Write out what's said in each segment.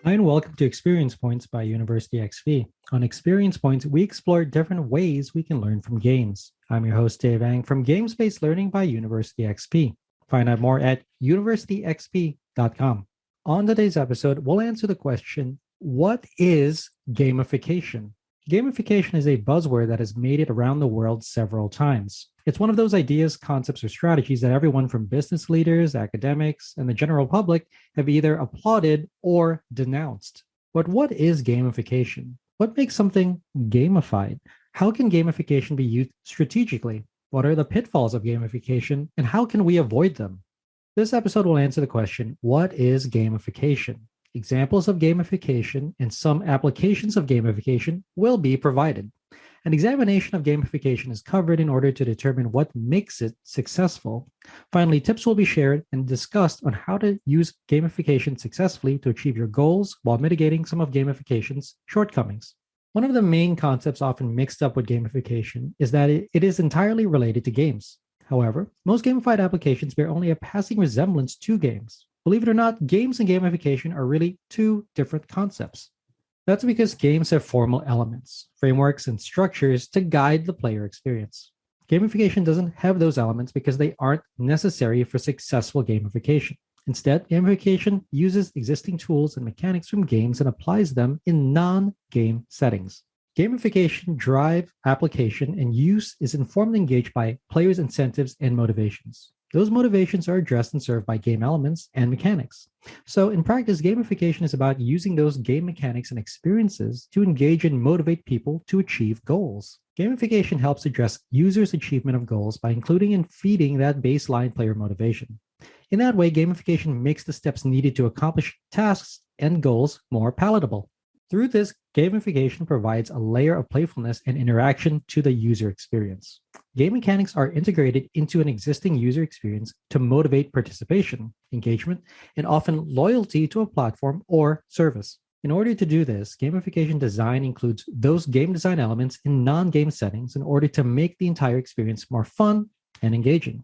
Hi, and welcome to Experience Points by University XP. On Experience Points, we explore different ways we can learn from games. I'm your host, Dave Ang from Games Based Learning by University XP. Find out more at universityxp.com. On today's episode, we'll answer the question, what is gamification? Gamification is a buzzword that has made it around the world several times. It's one of those ideas, concepts, or strategies that everyone from business leaders, academics, and the general public have either applauded or denounced. But what is gamification? What makes something gamified? How can gamification be used strategically? What are the pitfalls of gamification, and how can we avoid them? This episode will answer the question, what is gamification? Examples of gamification and some applications of gamification will be provided. An examination of gamification is covered in order to determine what makes it successful. Finally, tips will be shared and discussed on how to use gamification successfully to achieve your goals while mitigating some of gamification's shortcomings. One of the main concepts often mixed up with gamification is that it is entirely related to games. However, most gamified applications bear only a passing resemblance to games. Believe it or not, games and gamification are really two different concepts. That's because games have formal elements, frameworks, and structures to guide the player experience. Gamification doesn't have those elements because they aren't necessary for successful gamification. Instead, gamification uses existing tools and mechanics from games and applies them in non-game settings. Gamification drive application and use is informed and engaged by players' incentives and motivations. Those motivations are addressed and served by game elements and mechanics. So, in practice, gamification is about using those game mechanics and experiences to engage and motivate people to achieve goals. Gamification helps address users' achievement of goals by including and feeding that baseline player motivation. In that way, gamification makes the steps needed to accomplish tasks and goals more palatable. Through this, gamification provides a layer of playfulness and interaction to the user experience. Game mechanics are integrated into an existing user experience to motivate participation, engagement, and often loyalty to a platform or service. In order to do this, gamification design includes those game design elements in non-game settings in order to make the entire experience more fun and engaging.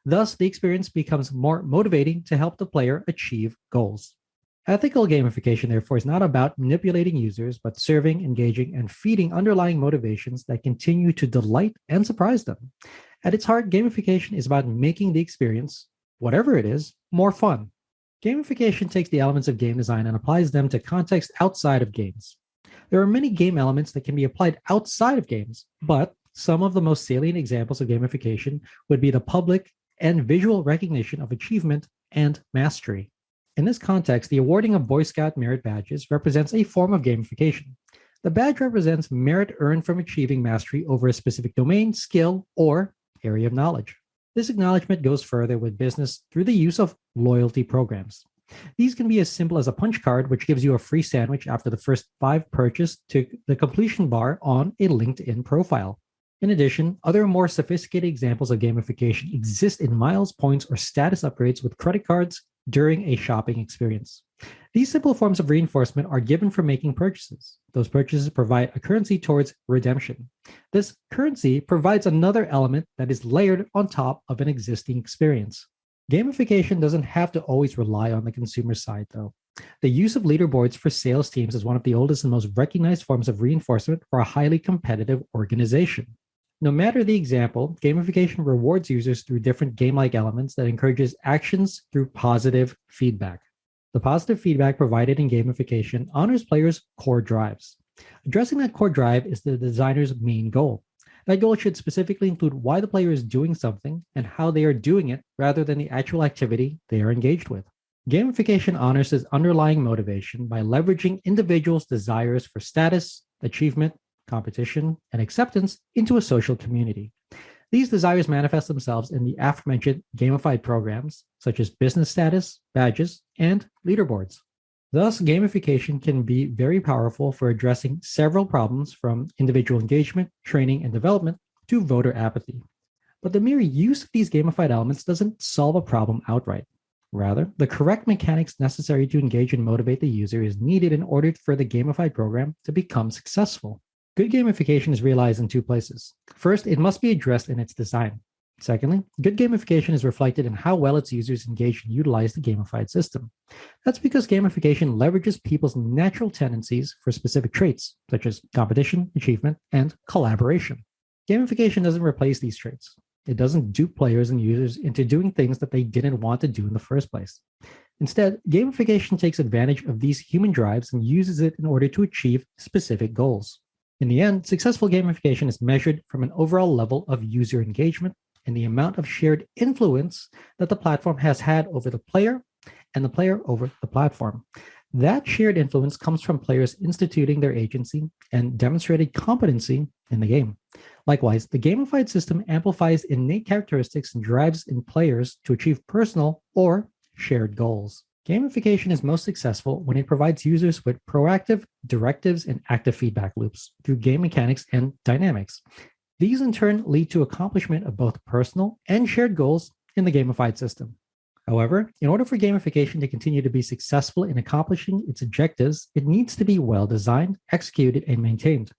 Thus, the experience becomes more motivating to help the player achieve goals. Ethical gamification, therefore, is not about manipulating users, but serving, engaging, and feeding underlying motivations that continue to delight and surprise them. At its heart, gamification is about making the experience, whatever it is, more fun. Gamification takes the elements of game design and applies them to context outside of games. There are many game elements that can be applied outside of games, but some of the most salient examples of gamification would be the public and visual recognition of achievement and mastery. In this context, the awarding of Boy Scout merit badges represents a form of gamification. The badge represents merit earned from achieving mastery over a specific domain, skill, or area of knowledge. This acknowledgement goes further with business through the use of loyalty programs. These can be as simple as a punch card, which gives you a free sandwich after the first 5 purchases, to the completion bar on a LinkedIn profile. In addition, other more sophisticated examples of gamification exist in miles, points, or status upgrades with credit cards during a shopping experience. These simple forms of reinforcement are given for making purchases. Those purchases provide a currency towards redemption. This currency provides another element that is layered on top of an existing experience. Gamification doesn't have to always rely on the consumer side, though. The use of leaderboards for sales teams is one of the oldest and most recognized forms of reinforcement for a highly competitive organization. No matter the example, gamification rewards users through different game-like elements that encourages actions through positive feedback. The positive feedback provided in gamification honors players' core drives. Addressing that core drive is the designer's main goal. That goal should specifically include why the player is doing something and how they are doing it rather than the actual activity they are engaged with. Gamification honors this underlying motivation by leveraging individuals' desires for status, achievement, competition, and acceptance into a social community. These desires manifest themselves in the aforementioned gamified programs, such as business status, badges, and leaderboards. Thus, gamification can be very powerful for addressing several problems from individual engagement, training, and development to voter apathy. But the mere use of these gamified elements doesn't solve a problem outright. Rather, the correct mechanics necessary to engage and motivate the user is needed in order for the gamified program to become successful. Good gamification is realized in 2 places. First, it must be addressed in its design. Secondly, good gamification is reflected in how well its users engage and utilize the gamified system. That's because gamification leverages people's natural tendencies for specific traits, such as competition, achievement, and collaboration. Gamification doesn't replace these traits. It doesn't dupe players and users into doing things that they didn't want to do in the first place. Instead, gamification takes advantage of these human drives and uses it in order to achieve specific goals. In the end, successful gamification is measured from an overall level of user engagement and the amount of shared influence that the platform has had over the player and the player over the platform. That shared influence comes from players instituting their agency and demonstrated competency in the game. Likewise, the gamified system amplifies innate characteristics and drives in players to achieve personal or shared goals. Gamification is most successful when it provides users with proactive directives and active feedback loops through game mechanics and dynamics. These in turn lead to accomplishment of both personal and shared goals in the gamified system. However, in order for gamification to continue to be successful in accomplishing its objectives, it needs to be well designed, executed, and maintained.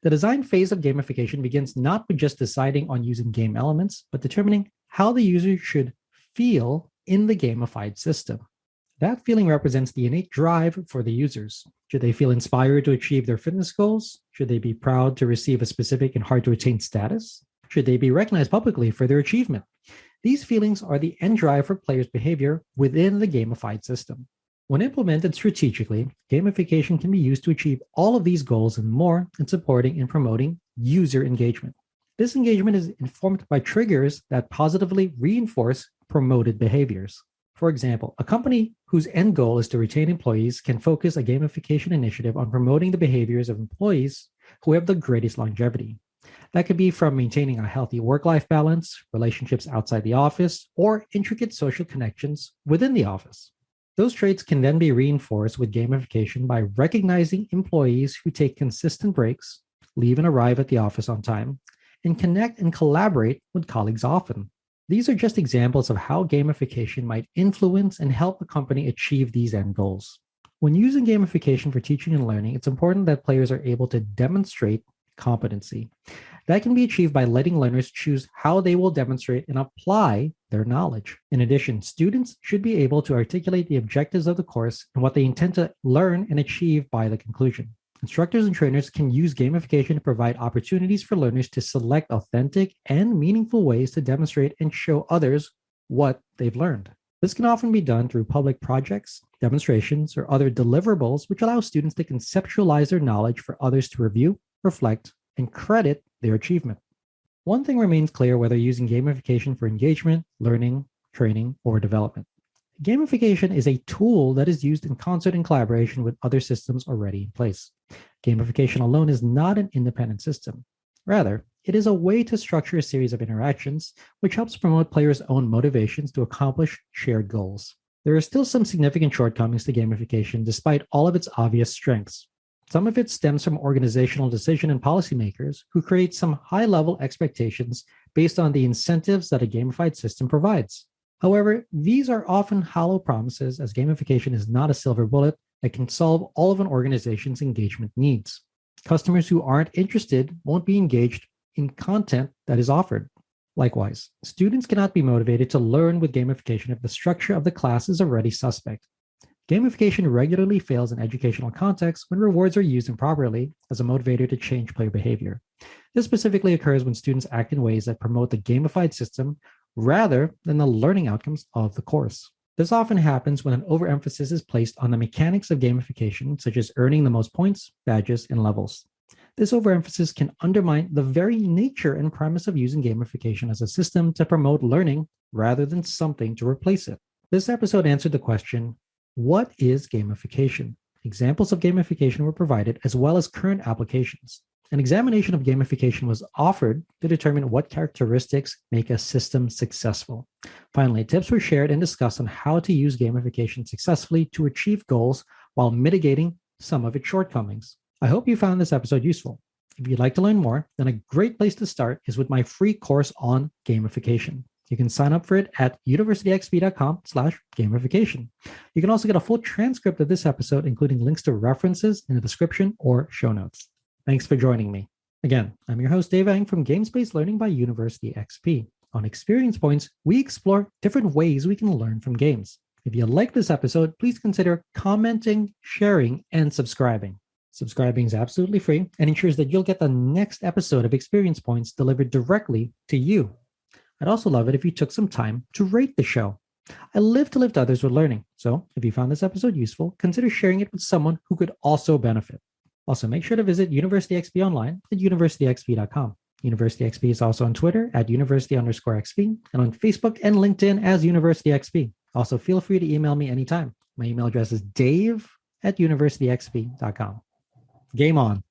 The design phase of gamification begins not with just deciding on using game elements, but determining how the user should feel in the gamified system. That feeling represents the innate drive for the users. Should they feel inspired to achieve their fitness goals? Should they be proud to receive a specific and hard to attain status? Should they be recognized publicly for their achievement? These feelings are the end drive for players' behavior within the gamified system. When implemented strategically, gamification can be used to achieve all of these goals and more in supporting and promoting user engagement. This engagement is informed by triggers that positively reinforce promoted behaviors. For example, a company whose end goal is to retain employees can focus a gamification initiative on promoting the behaviors of employees who have the greatest longevity. That could be from maintaining a healthy work-life balance, relationships outside the office, or intricate social connections within the office. Those traits can then be reinforced with gamification by recognizing employees who take consistent breaks, leave and arrive at the office on time, and connect and collaborate with colleagues often. These are just examples of how gamification might influence and help a company achieve these end goals. When using gamification for teaching and learning, it's important that players are able to demonstrate competency. That can be achieved by letting learners choose how they will demonstrate and apply their knowledge. In addition, students should be able to articulate the objectives of the course and what they intend to learn and achieve by the conclusion. Instructors and trainers can use gamification to provide opportunities for learners to select authentic and meaningful ways to demonstrate and show others what they've learned. This can often be done through public projects, demonstrations, or other deliverables, which allow students to conceptualize their knowledge for others to review, reflect, and credit their achievement. One thing remains clear whether using gamification for engagement, learning, training, or development. Gamification is a tool that is used in concert and collaboration with other systems already in place. Gamification alone is not an independent system. Rather, it is a way to structure a series of interactions which helps promote players' own motivations to accomplish shared goals. There are still some significant shortcomings to gamification despite all of its obvious strengths. Some of it stems from organizational decision and policymakers who create some high-level expectations based on the incentives that a gamified system provides. However, these are often hollow promises as gamification is not a silver bullet that can solve all of an organization's engagement needs. Customers who aren't interested won't be engaged in content that is offered. Likewise, students cannot be motivated to learn with gamification if the structure of the class is already suspect. Gamification regularly fails in educational contexts when rewards are used improperly as a motivator to change player behavior. This specifically occurs when students act in ways that promote the gamified system rather than the learning outcomes of the course. This often happens when an overemphasis is placed on the mechanics of gamification, such as earning the most points, badges, and levels. This overemphasis can undermine the very nature and premise of using gamification as a system to promote learning rather than something to replace it. This episode answered the question, what is gamification? Examples of gamification were provided, as well as current applications. An examination of gamification was offered to determine what characteristics make a system successful. Finally, tips were shared and discussed on how to use gamification successfully to achieve goals while mitigating some of its shortcomings. I hope you found this episode useful. If you'd like to learn more, then a great place to start is with my free course on gamification. You can sign up for it at universityxp.com/gamification. You can also get a full transcript of this episode, including links to references in the description or show notes. Thanks for joining me. Again, I'm your host, Dave Ang from Games-Based Learning by University XP. On Experience Points, we explore different ways we can learn from games. If you like this episode, please consider commenting, sharing, and subscribing. Subscribing is absolutely free and ensures that you'll get the next episode of Experience Points delivered directly to you. I'd also love it if you took some time to rate the show. I live to lift others with learning, so if you found this episode useful, consider sharing it with someone who could also benefit. Also, make sure to visit University XP online at universityxp.com. University XP is also on Twitter at university_XP and on Facebook and LinkedIn as University XP. Also, feel free to email me anytime. My email address is dave@universityxp.com. Game on.